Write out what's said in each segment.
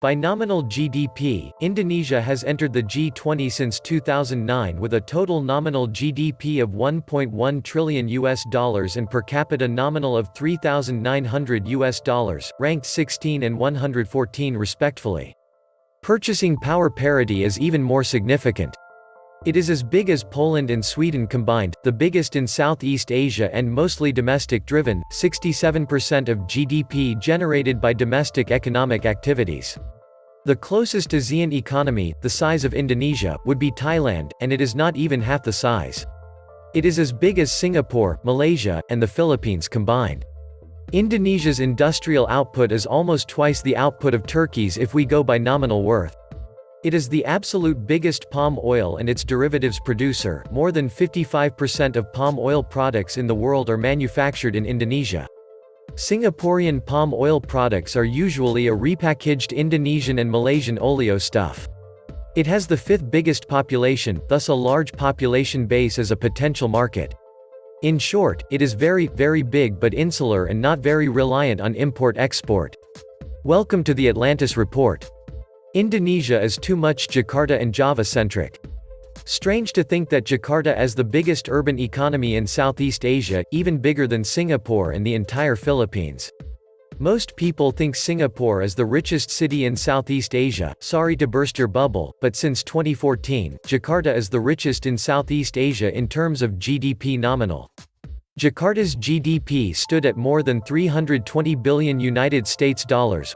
By nominal GDP, Indonesia has entered the G20 since 2009 with a total nominal GDP of $1.1 trillion and per capita nominal of $3,900, ranked 16 and 114 respectively. Purchasing power parity is even more significant. It is as big as Poland and Sweden combined, the biggest in Southeast Asia and mostly domestic-driven, 67% of GDP generated by domestic economic activities. The closest ASEAN economy, the size of Indonesia, would be Thailand, and it is not even half the size. It is as big as Singapore, Malaysia, and the Philippines combined. Indonesia's industrial output is almost twice the output of Turkey's if we go by nominal worth. It is the absolute biggest palm oil and its derivatives producer. More than 55% of palm oil products in the world are manufactured in Indonesia. Singaporean palm oil products are usually a repackaged Indonesian and Malaysian oleo stuff. It has the fifth biggest population, thus a large population base as a potential market. In short, it is very, very big but insular and not very reliant on import-export. Welcome to the Atlantis Report. Indonesia is too much Jakarta and Java-centric. Strange to think that Jakarta as the biggest urban economy in Southeast Asia, even bigger than Singapore and the entire Philippines. Most people think Singapore is the richest city in Southeast Asia. Sorry to burst your bubble, but since 2014, Jakarta is the richest in Southeast Asia in terms of GDP nominal. Jakarta's GDP stood at more than $320 billion,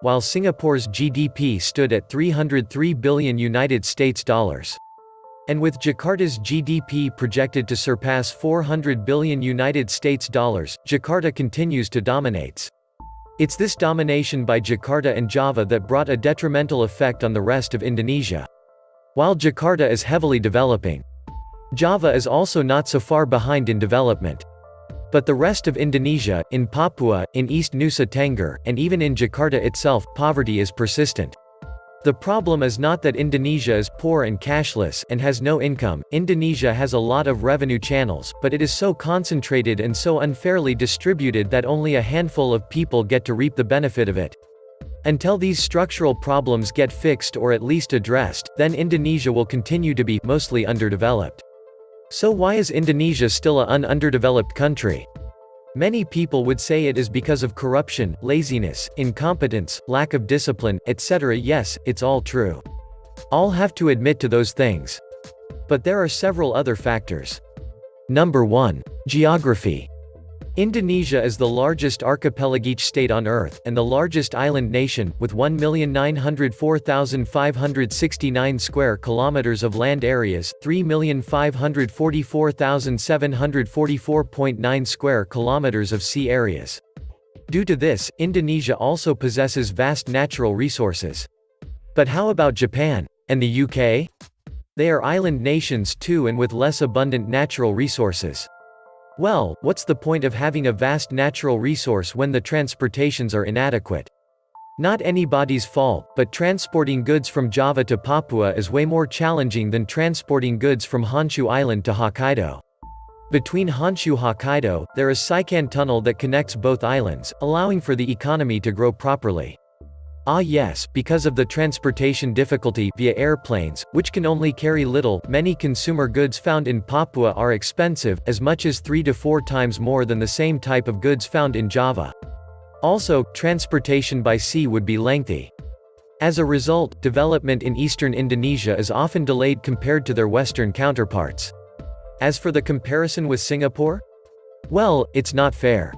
while Singapore's GDP stood at $303 billion. And with Jakarta's GDP projected to surpass $400 billion, Jakarta continues to dominate. It's this domination by Jakarta and Java that brought a detrimental effect on the rest of Indonesia. While Jakarta is heavily developing, Java is also not so far behind in development. But the rest of Indonesia, in Papua, in East Nusa Tenggara, and even in Jakarta itself, poverty is persistent. The problem is not that Indonesia is poor and cashless, and has no income. Indonesia has a lot of revenue channels, but it is so concentrated and so unfairly distributed that only a handful of people get to reap the benefit of it. Until these structural problems get fixed or at least addressed, then Indonesia will continue to be mostly underdeveloped. So why is Indonesia still an underdeveloped country? Many people would say it is because of corruption, laziness, incompetence, lack of discipline, etc. Yes, it's all true. I'll have to admit to those things. But there are several other factors. Number 1. Geography. Indonesia is the largest archipelagic state on Earth, and the largest island nation, with 1,904,569 square kilometers of land areas, 3,544,744.9 square kilometers of sea areas. Due to this, Indonesia also possesses vast natural resources. But how about Japan? And the UK? They are island nations too and with less abundant natural resources. Well, what's the point of having a vast natural resource when the transportations are inadequate? Not anybody's fault, but transporting goods from Java to Papua is way more challenging than transporting goods from Honshu Island to Hokkaido. Between Honshu and Hokkaido, there is Seikan Tunnel that connects both islands, allowing for the economy to grow properly. Ah yes, because of the transportation difficulty via airplanes, which can only carry little, many consumer goods found in Papua are expensive, as much as 3 to 4 times more than the same type of goods found in Java. Also, transportation by sea would be lengthy. As a result, development in eastern Indonesia is often delayed compared to their western counterparts. As for the comparison with Singapore? Well, it's not fair.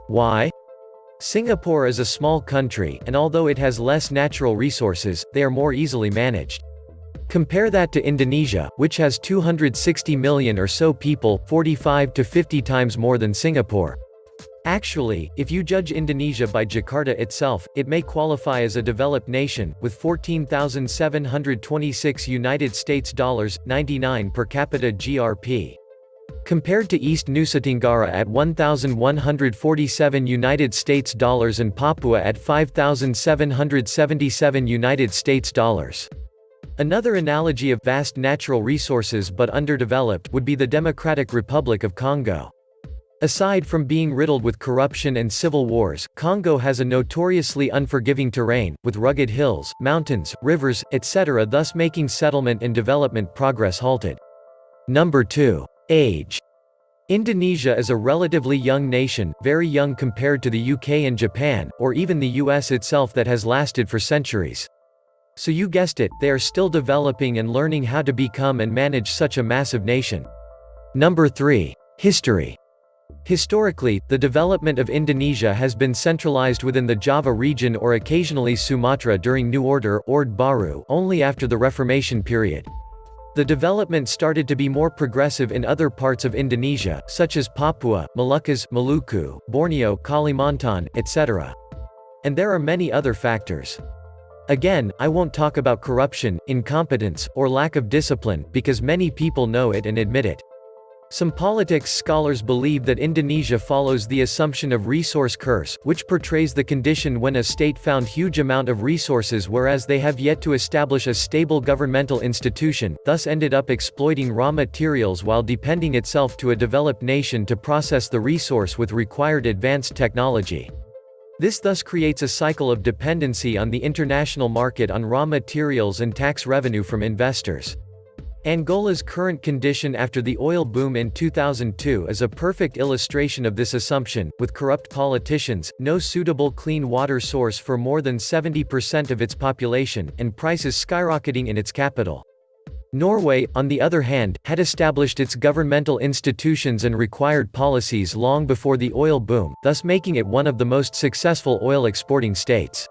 Why? Singapore is a small country, and although it has less natural resources, they are more easily managed. Compare that to Indonesia, which has 260 million or so people, 45 to 50 times more than Singapore. Actually, if you judge Indonesia by Jakarta itself, it may qualify as a developed nation, with $14,726 $99 per capita GRP. Compared to East Nusa Tenggara at $1,147 and Papua at $5,777. Another analogy of vast natural resources but underdeveloped would be the Democratic Republic of Congo. Aside from being riddled with corruption and civil wars, Congo has a notoriously unforgiving terrain, with rugged hills, mountains, rivers, etc., thus making settlement and development progress halted. Number 2. Age. Indonesia is a relatively young nation, very young compared to the UK and Japan, or even the US itself that has lasted for centuries. So you guessed it, they are still developing and learning how to become and manage such a massive nation. Number 3. History. Historically, the development of Indonesia has been centralized within the Java region or occasionally Sumatra during New Order Orde Baru only after the Reformation period. The development started to be more progressive in other parts of Indonesia, such as Papua, Moluccas, Maluku, Borneo, Kalimantan, etc. And there are many other factors. Again, I won't talk about corruption, incompetence, or lack of discipline, because many people know it and admit it. Some politics scholars believe that Indonesia follows the assumption of resource curse, which portrays the condition when a state found huge amount of resources whereas they have yet to establish a stable governmental institution, thus ended up exploiting raw materials while depending itself to a developed nation to process the resource with required advanced technology. This thus creates a cycle of dependency on the international market on raw materials and tax revenue from investors. Angola's current condition after the oil boom in 2002 is a perfect illustration of this assumption, with corrupt politicians, no suitable clean water source for more than 70% of its population, and prices skyrocketing in its capital. Norway, on the other hand, had established its governmental institutions and required policies long before the oil boom, thus making it one of the most successful oil exporting states.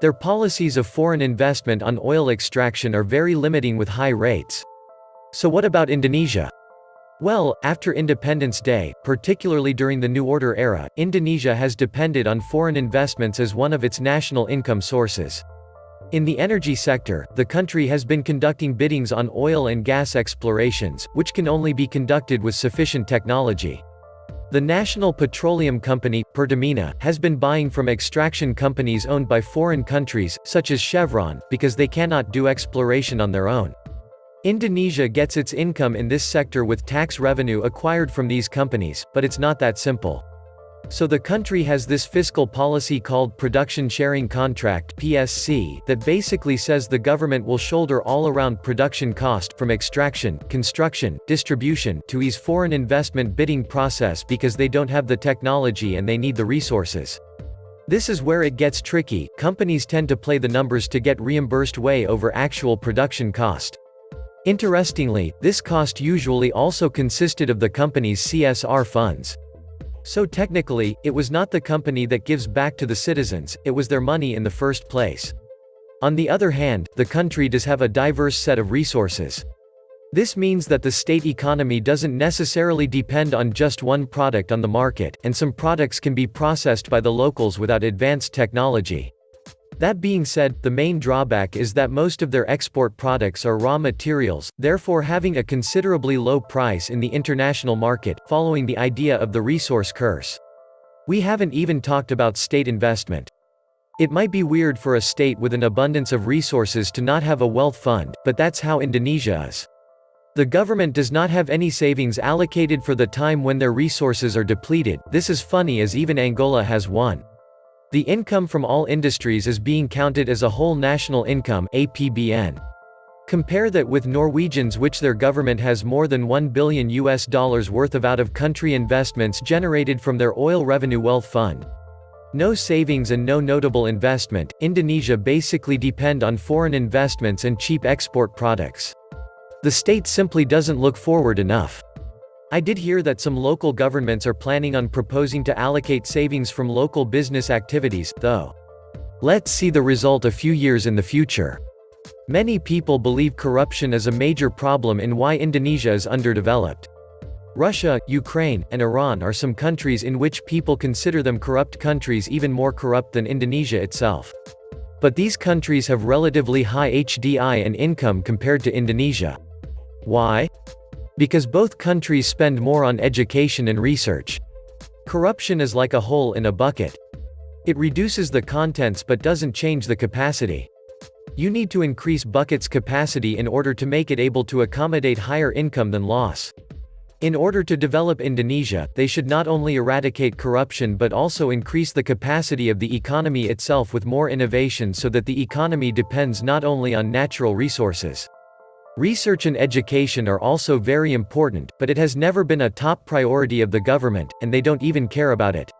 Their policies of foreign investment on oil extraction are very limiting with high rates. So what about Indonesia? Well, after Independence Day, particularly during the New Order era, Indonesia has depended on foreign investments as one of its national income sources. In the energy sector, the country has been conducting biddings on oil and gas explorations, which can only be conducted with sufficient technology. The National Petroleum Company, Pertamina, has been buying from extraction companies owned by foreign countries, such as Chevron, because they cannot do exploration on their own. Indonesia gets its income in this sector with tax revenue acquired from these companies, but it's not that simple. So the country has this fiscal policy called Production Sharing Contract (PSC) that basically says the government will shoulder all around production cost, from extraction, construction, distribution, to ease foreign investment bidding process because they don't have the technology and they need the resources. This is where it gets tricky. Companies tend to play the numbers to get reimbursed way over actual production cost. Interestingly, this cost usually also consisted of the company's CSR funds. So technically, it was not the company that gives back to the citizens, it was their money in the first place. On the other hand, the country does have a diverse set of resources. This means that the state economy doesn't necessarily depend on just one product on the market, and some products can be processed by the locals without advanced technology. That being said, the main drawback is that most of their export products are raw materials, therefore having a considerably low price in the international market, following the idea of the resource curse. We haven't even talked about state investment. It might be weird for a state with an abundance of resources to not have a wealth fund, but that's how Indonesia is. The government does not have any savings allocated for the time when their resources are depleted. This is funny as even Angola has one. The income from all industries is being counted as a whole national income (APBN). Compare that with Norwegians, which their government has more than $1 billion worth of out-of-country investments generated from their oil revenue wealth fund. No savings and no notable investment. Indonesia basically depend on foreign investments and cheap export products. The state simply doesn't look forward enough. I did hear that some local governments are planning on proposing to allocate savings from local business activities, though. Let's see the result a few years in the future. Many people believe corruption is a major problem in why Indonesia is underdeveloped. Russia, Ukraine, and Iran are some countries in which people consider them corrupt countries, even more corrupt than Indonesia itself. But these countries have relatively high HDI and income compared to Indonesia. Why? Because both countries spend more on education and research. Corruption is like a hole in a bucket. It reduces the contents but doesn't change the capacity. You need to increase bucket's capacity in order to make it able to accommodate higher income than loss. In order to develop Indonesia, they should not only eradicate corruption but also increase the capacity of the economy itself with more innovation so that the economy depends not only on natural resources. Research and education are also very important, but it has never been a top priority of the government, and they don't even care about it.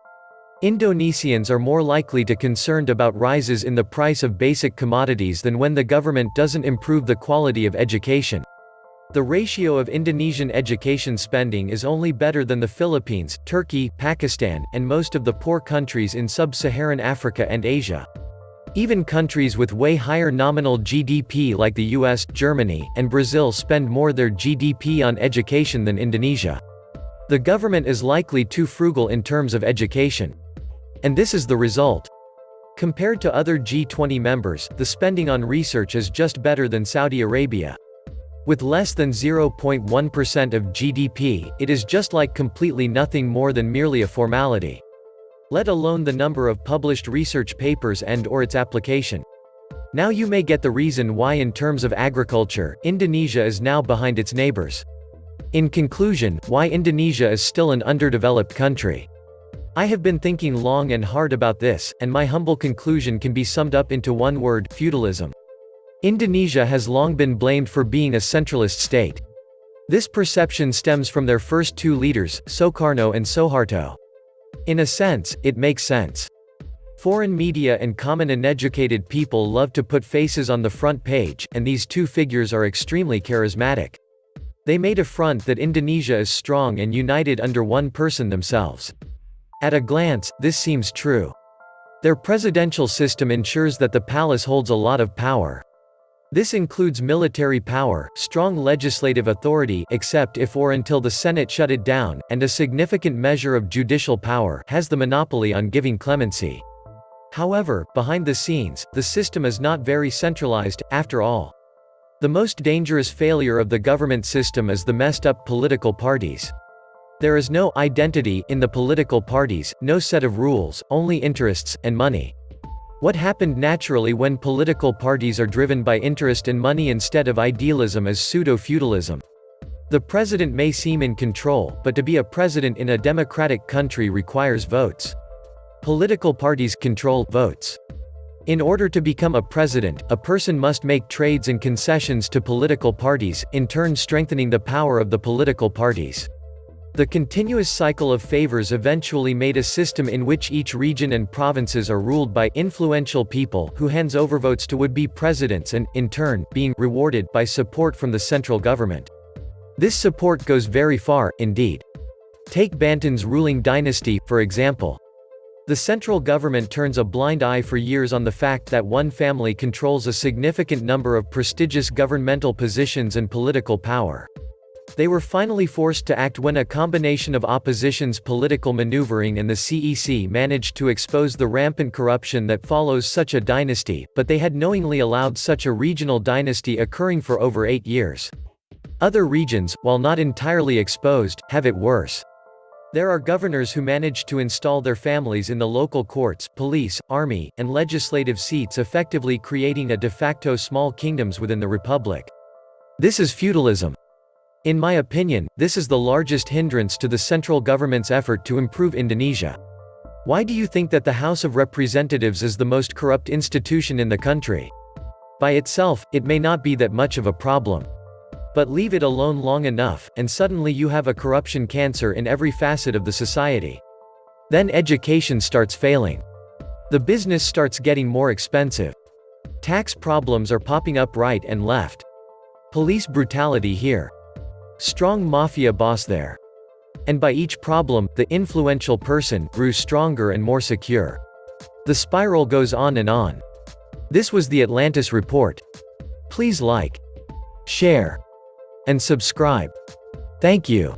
Indonesians are more likely to concerned about rises in the price of basic commodities than when the government doesn't improve the quality of education. The ratio of Indonesian education spending is only better than the Philippines, Turkey, Pakistan, and most of the poor countries in sub-Saharan Africa and Asia. Even countries with way higher nominal GDP like the US, Germany, and Brazil spend more their GDP on education than Indonesia. The government is likely too frugal in terms of education. And this is the result. Compared to other G20 members, the spending on research is just better than Saudi Arabia. With less than 0.1% of GDP, it is just like completely nothing more than merely a formality. Let alone the number of published research papers and/or its application. Now you may get the reason why in terms of agriculture, Indonesia is now behind its neighbors. In conclusion, why Indonesia is still an underdeveloped country. I have been thinking long and hard about this, and my humble conclusion can be summed up into one word: feudalism. Indonesia has long been blamed for being a centralist state. This perception stems from their first two leaders, Soekarno and Suharto. In a sense, it makes sense. Foreign media and common uneducated people love to put faces on the front page, and these two figures are extremely charismatic. They made a front that Indonesia is strong and united under one person themselves. At a glance, this seems true. Their presidential system ensures that the palace holds a lot of power. This includes military power, strong legislative authority except if or until the Senate shut it down, and a significant measure of judicial power has the monopoly on giving clemency. However, behind the scenes, the system is not very centralized, after all. The most dangerous failure of the government system is the messed up political parties. There is no identity in the political parties, no set of rules, only interests and money. What happened naturally when political parties are driven by interest and money instead of idealism is pseudo-feudalism. The president may seem in control, but to be a president in a democratic country requires votes. Political parties control votes. In order to become a president, a person must make trades and concessions to political parties, in turn strengthening the power of the political parties. The continuous cycle of favors eventually made a system in which each region and provinces are ruled by influential people who hands over votes to would-be presidents and, in turn, being rewarded by support from the central government. This support goes very far, indeed. Take Banten's ruling dynasty, for example. The central government turns a blind eye for years on the fact that one family controls a significant number of prestigious governmental positions and political power. They were finally forced to act when a combination of opposition's political maneuvering and the CEC managed to expose the rampant corruption that follows such a dynasty, but they had knowingly allowed such a regional dynasty occurring for over 8 years. Other regions, while not entirely exposed, have it worse. There are governors who manage to install their families in the local courts, police, army, and legislative seats, effectively creating a de facto small kingdoms within the republic. This is feudalism. In my opinion, this is the largest hindrance to the central government's effort to improve Indonesia. Why do you think that the House of Representatives is the most corrupt institution in the country? By itself, it may not be that much of a problem. But leave it alone long enough, and suddenly you have a corruption cancer in every facet of the society. Then education starts failing. The business starts getting more expensive. Tax problems are popping up right and left. Police brutality here. Strong mafia boss there. And by each problem, the influential person grew stronger and more secure. The spiral goes on and on. This was the Atlantis Report. Please like, share, and subscribe. Thank you.